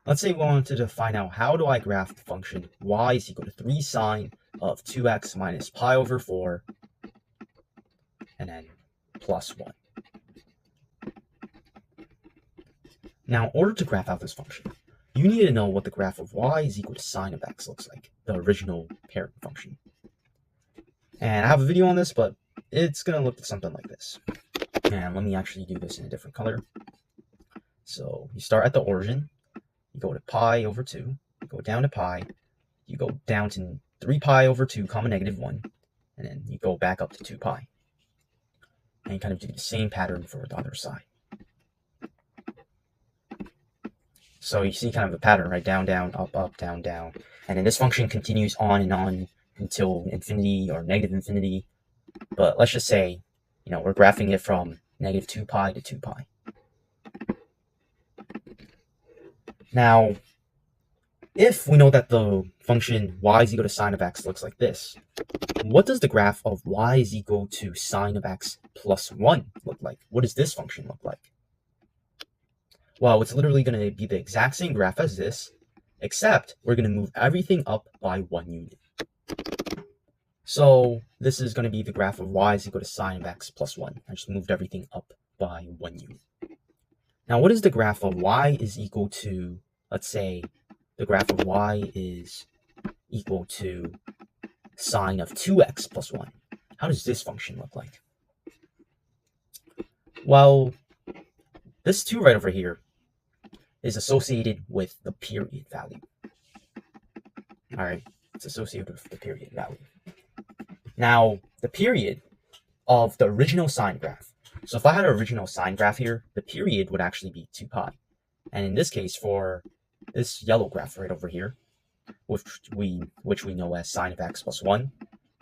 let's say we wanted to find out how do I graph the function y is equal to 3 sine of 2x minus pi over 4 and then plus 1. Now, in order to graph out this function, you need to know what the graph of y is equal to sine of x looks like, the original parent function. And I have a video on this, but it's going to look something like this. And let me actually do this in a different color. So you start at the origin, you go to pi over 2, you go down to pi, you go down to 3 pi over 2 comma negative 1, and then you go back up to 2 pi. And you kind of do the same pattern for the other side. So you see kind of a pattern, right? Down, down, up, up, down, down. And then this function continues on and on until infinity or negative infinity. But let's just say, we're graphing it from negative 2 pi to 2 pi. Now, if we know that the function y is equal to sine of x looks like this, what does the graph of y is equal to sine of x plus 1 look like? What does this function look like? Well, it's literally going to be the exact same graph as this, except we're going to move everything up by 1 unit. So this is going to be the graph of y is equal to sine of x plus 1. I just moved everything up by 1 unit. Now, what is the graph of y is equal to, let's say, the graph of y is equal to sine of 2x plus 1. How does this function look like? Well, this 2 right over here is associated with the period value. All right, it's associated with the period value. Now, the period of the original sine graph. So if I had an original sine graph here, the period would actually be 2 pi. And in this case, for this yellow graph right over here, which we know as sine of x plus 1,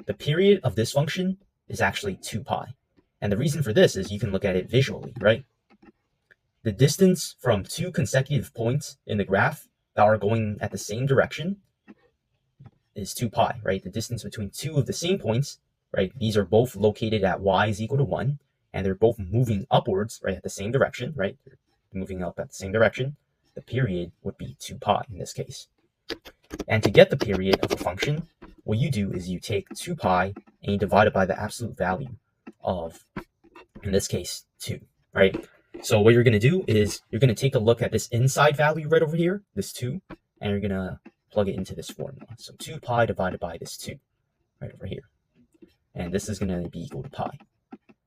the period of this function is actually 2 pi. And the reason for this is you can look at it visually, right? The distance from 2 consecutive points in the graph that are going at the same direction is 2 pi, right? The distance between 2 of the same points, right? These are both located at y is equal to 1, and they're both moving upwards, right, at the same direction, right? They're moving up at the same direction. The period would be 2 pi in this case. And to get the period of a function, what you do is you take 2 pi and you divide it by the absolute value of, in this case, 2, right? So what you're going to do is you're going to take a look at this inside value right over here, this 2, and you're going to plug it into this formula. So 2 pi divided by this 2 right over here. And this is going to be equal to pi.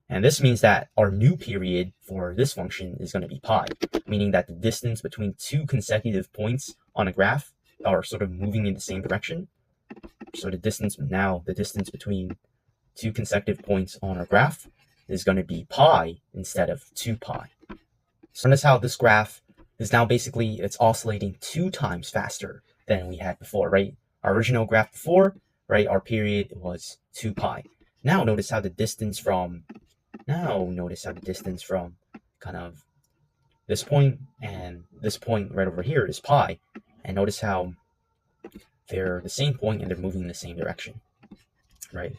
And this means that our new period for this function is going to be pi, meaning that the distance between 2 consecutive points on a graph are sort of moving in the same direction. So the distance between 2 consecutive points on our graph is going to be pi instead of 2 pi. So notice how this graph is now basically, it's oscillating 2 times faster than we had before, right? Our original graph before, right, our period was 2 pi. Now notice how the distance from kind of this point and this point right over here is pi. And notice how they're the same point and they're moving in the same direction, right?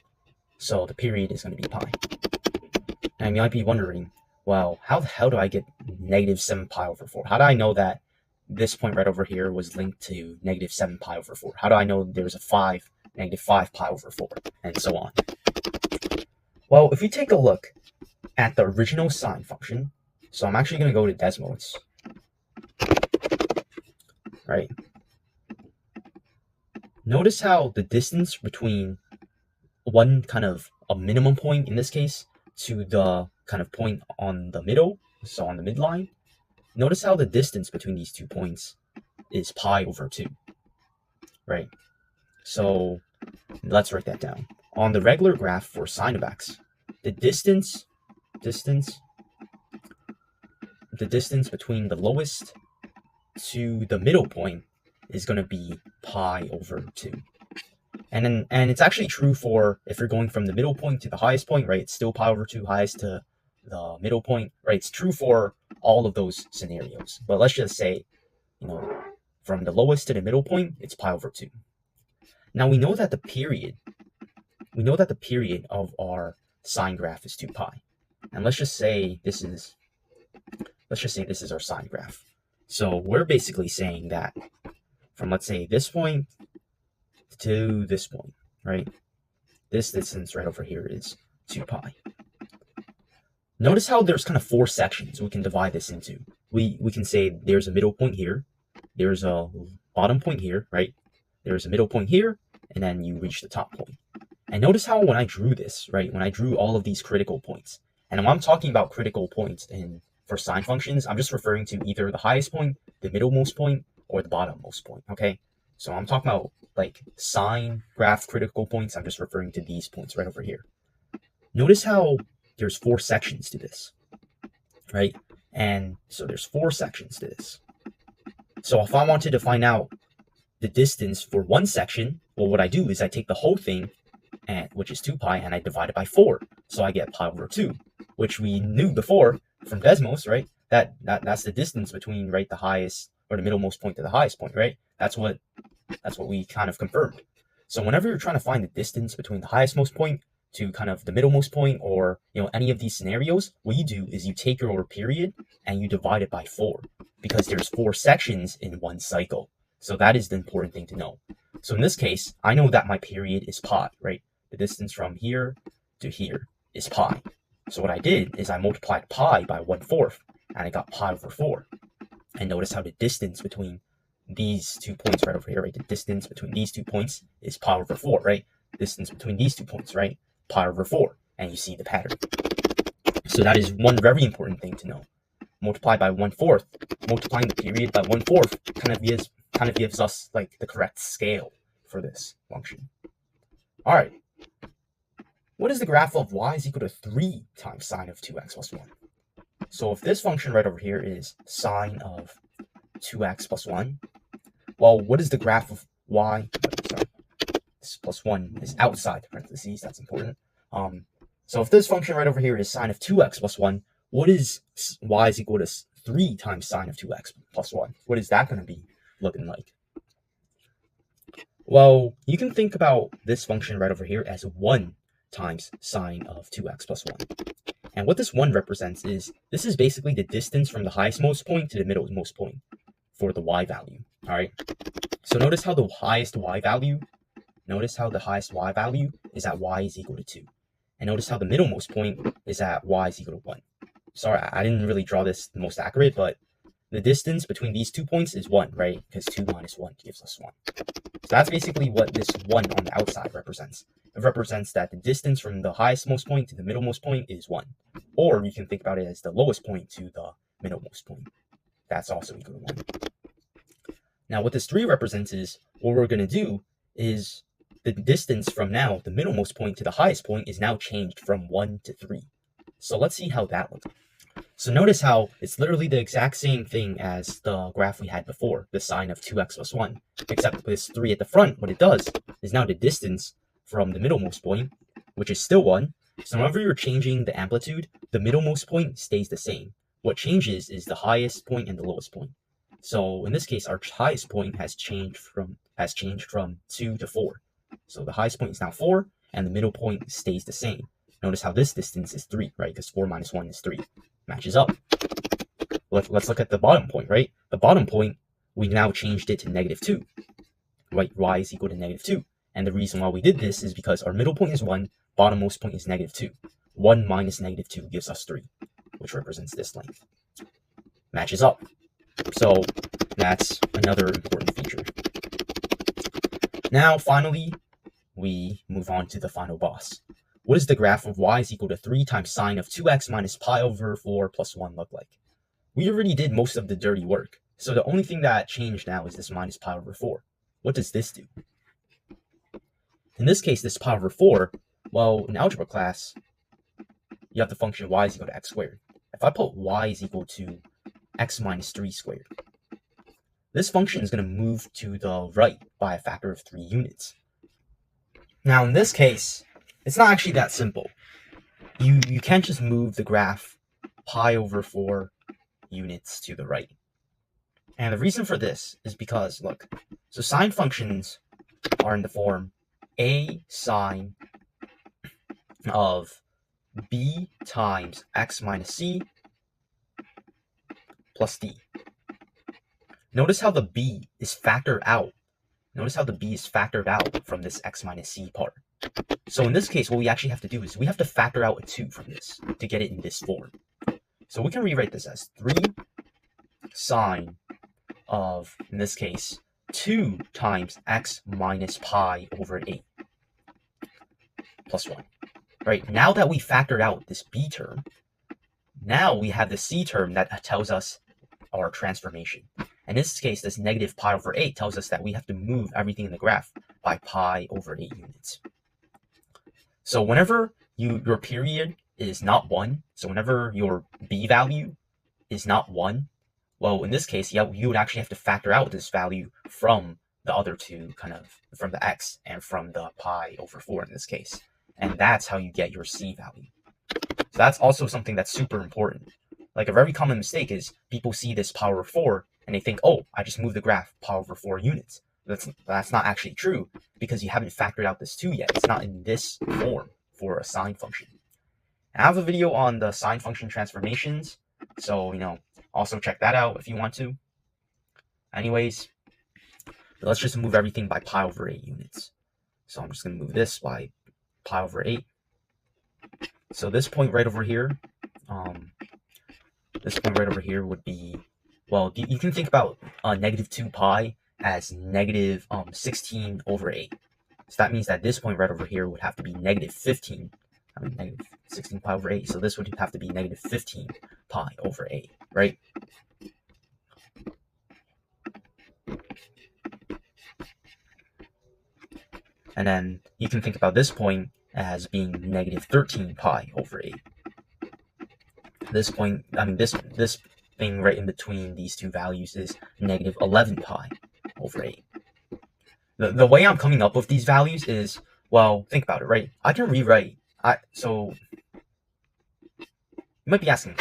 So the period is going to be pi. And you might be wondering, well, how the hell do I get negative 7 pi over 4? How do I know that this point right over here was linked to negative 7 pi over 4? How do I know there's a negative 5 pi over 4, and so on? Well, if we take a look at the original sine function, so I'm actually going to go to Desmos, right? Notice how the distance between one kind of a minimum point in this case to the kind of point on the middle, so on the midline, notice how the distance between these 2 points is pi over 2, right? So let's write that down. On the regular graph for sine of x, the distance between the lowest to the middle point is going to be pi over 2. And it's actually true for if you're going from the middle point to the highest point, right? It's still pi over 2, highest to the middle point, right? It's true for all of those scenarios. But let's just say, from the lowest to the middle point, it's pi over 2. Now we know that the period of our sine graph is 2 pi. And let's just say this is our sine graph. So we're basically saying that from, let's say, this point to this point, right? This distance right over here is 2 pi. Notice how there's kind of 4 sections we can divide this into. We can say there's a middle point here, there's a bottom point here, right? There's a middle point here, and then you reach the top point. And notice how when I drew this, right, when I drew all of these critical points, and when I'm talking about critical points for sine functions, I'm just referring to either the highest point, the middlemost point, or the bottommost point, okay? So I'm talking about like sine graph critical points, I'm just referring to these points right over here. Notice how there's 4 sections to this, right? And so there's 4 sections to this. So if I wanted to find out the distance for one section, well, what I do is I take the whole thing, which is 2 pi, and I divide it by 4. So I get pi over 2, which we knew before from Desmos, right? That's the distance between, right, the highest or the middlemost point to the highest point, right? That's what we kind of confirmed. So whenever you're trying to find the distance between the highestmost point to kind of the middlemost point, or any of these scenarios, what you do is you take your period and you divide it by 4, because there's 4 sections in one cycle. So that is the important thing to know. So in this case, I know that my period is pi, right? The distance from here to here is pi. So what I did is I multiplied pi by 1/4, and I got pi over 4. And notice how the distance between these 2 points right over here, right? The distance between these 2 points is pi over 4, right? Distance between these 2 points, right? Pi over 4. And you see the pattern. So that is one very important thing to know. Multiply by 1/4. Multiplying the period by 1/4 kind of gives us like the correct scale for this function. All right. What is the graph of y is equal to 3 times sine of 2x plus 1? So if this function right over here is sine of 2x plus 1, well, what is the graph of y? Sorry, this plus 1 is outside the parentheses. That's important. So if this function right over here is sine of 2x plus 1, what is y is equal to 3 times sine of 2x plus 1? What is that going to be looking like? Well, you can think about this function right over here as 1 times sine of 2x plus 1. And what this 1 represents is, this is basically the distance from the highestmost point to the middlemost point for the y value, all right? So notice how the highest y value is at y is equal to 2. And notice how the middlemost point is at y is equal to 1. Sorry, I didn't really draw this the most accurate, but the distance between these 2 points is 1, right? Because 2 minus 1 gives us 1. So that's basically what this 1 on the outside represents. It represents that the distance from the highestmost point to the middlemost point is 1. Or you can think about it as the lowest point to the middlemost point. That's also equal to 1. Now what this 3 represents is, what we're going to do is the distance from now, the middlemost point to the highest point, is now changed from 1 to 3. So let's see how that looks. So notice how it's literally the exact same thing as the graph we had before, the sine of 2x plus 1, except with this 3 at the front. What it does is now the distance from the middlemost point, which is still 1. So whenever you're changing the amplitude, the middlemost point stays the same. What changes is the highest point and the lowest point. So in this case, our highest point has changed from 2 to 4. So the highest point is now 4, and the middle point stays the same. Notice how this distance is 3, right? Because 4 minus 1 is 3. Matches up. Let's look at the bottom point, right? The bottom point, we now changed it to -2, right? Y is equal to -2. And the reason why we did this is because our middle point is 1, bottommost point is -2. 1 minus -2 gives us 3, which represents this length. Matches up. So that's another important feature. Now, finally, we move on to the final boss. What does the graph of y is equal to 3 times sine of 2x minus pi over 4 plus 1 look like? We already did most of the dirty work, so the only thing that changed now is this minus pi over 4. What does this do? In this case, this pi over 4, well, in algebra class, you have the function y is equal to x squared. If I put y is equal to x minus 3 squared, this function is going to move to the right by a factor of 3 units. Now, in this case, it's not actually that simple. You can't just move the graph pi over 4 units to the right. And the reason for this is because, look, so sine functions are in the form a sine of b times x minus c plus d. notice how the b is factored out. Notice how the b is factored out from this x minus c part. So in this case, what we actually have to do is we have to factor out a 2 from this to get it in this form. So we can rewrite this as 3 sine of, in this case, 2 times x minus pi over 8 plus 1. Right, now that we factored out this b term, now we have the c term that tells us our transformation. In this case, this negative pi over 8 tells us that we have to move everything in the graph by pi over 8 units. So whenever your period is not 1, so whenever your b value is not 1, well, in this case, yeah, you would actually have to factor out this value from the other two, kind of from the x and from the pi over 4 in this case. And that's how you get your c value. So that's also something that's super important. Like a very common mistake is people see this pi over 4 and they think, oh, I just moved the graph pi over 4 units. That's not actually true because you haven't factored out this 2 yet. It's not in this form for a sine function. And I have a video on the sine function transformations. So, also check that out if you want to. Anyways, let's just move everything by pi over 8 units. So I'm just going to move this by pi over 8. So this point right over here, would be, well, you can think about negative 2 pi as negative 16 over 8. So that means that this point right over here would have to be negative 16 pi over 8. So this would have to be negative 15 pi over 8, right? And then you can think about this point as being negative 13 pi over 8. This point, this thing right in between these two values is negative 11 pi over 8. The way I'm coming up with these values is, well, think about it, right? I can rewrite. So you might be asking,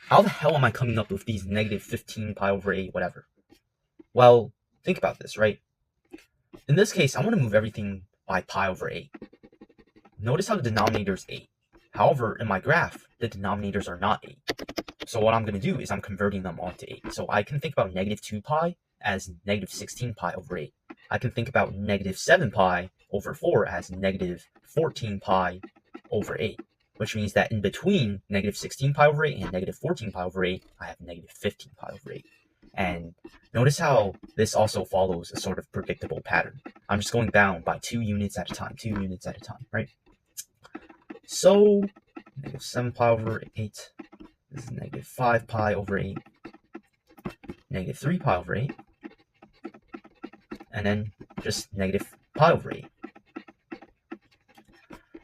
how the hell am I coming up with these negative 15 pi over 8, whatever? Well, think about this, right? In this case, I want to move everything by pi over 8. Notice how the denominator is 8. However, in my graph, the denominators are not 8. So what I'm going to do is I'm converting them onto 8. So I can think about negative 2 pi as negative 16 pi over 8. I can think about negative 7 pi over 4 as negative 14 pi over 8, which means that in between negative 16 pi over 8 and negative 14 pi over 8, I have negative 15 pi over 8. And notice how this also follows a sort of predictable pattern. I'm just going down by 2 units at a time, right? So negative 7 pi over 8, this is negative 5 pi over 8, negative 3 pi over 8, and then just negative pi over 8.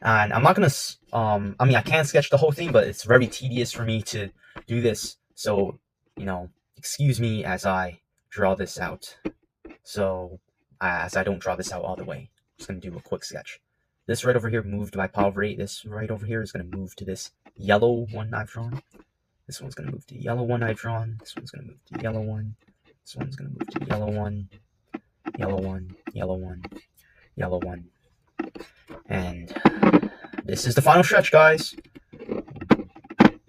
And I'm not going to, I can sketch the whole thing, but it's very tedious for me to do this. So, excuse me as I draw this out. So, as I don't draw this out all the way, I'm just going to do a quick sketch. This right over here moved by pi over 8. This right over here is going to move to this yellow one I've drawn. This one's going to move to the yellow one I've drawn. This one's going to move to the yellow one. This one's going to move to the yellow one. Yellow one, yellow one, yellow one. And this is the final stretch, guys.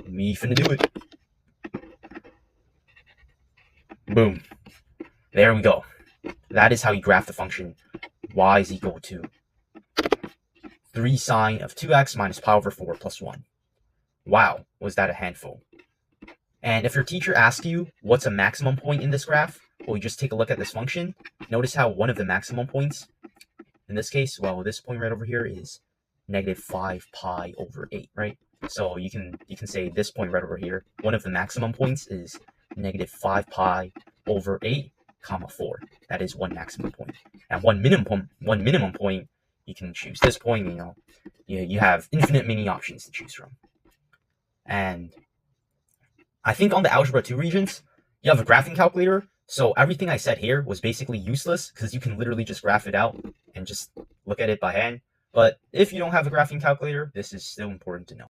Me finna do it. Boom. There we go. That is how you graph the function y is equal to 3 sine of 2x minus pi over 4 plus 1. Wow, was that a handful. And if your teacher asks you what's a maximum point in this graph, well, you just take a look at this function. Notice how one of the maximum points, in this case, well, this point right over here is negative 5 pi over 8, right? So you can say this point right over here, one of the maximum points is negative 5 pi over 8, comma 4. That is one maximum point. And one minimum point, you can choose this point. You have infinite many options to choose from. And I think on the algebra 2 regions, you have a graphing calculator. So everything I said here was basically useless because you can literally just graph it out and just look at it by hand. But if you don't have a graphing calculator, this is still important to know.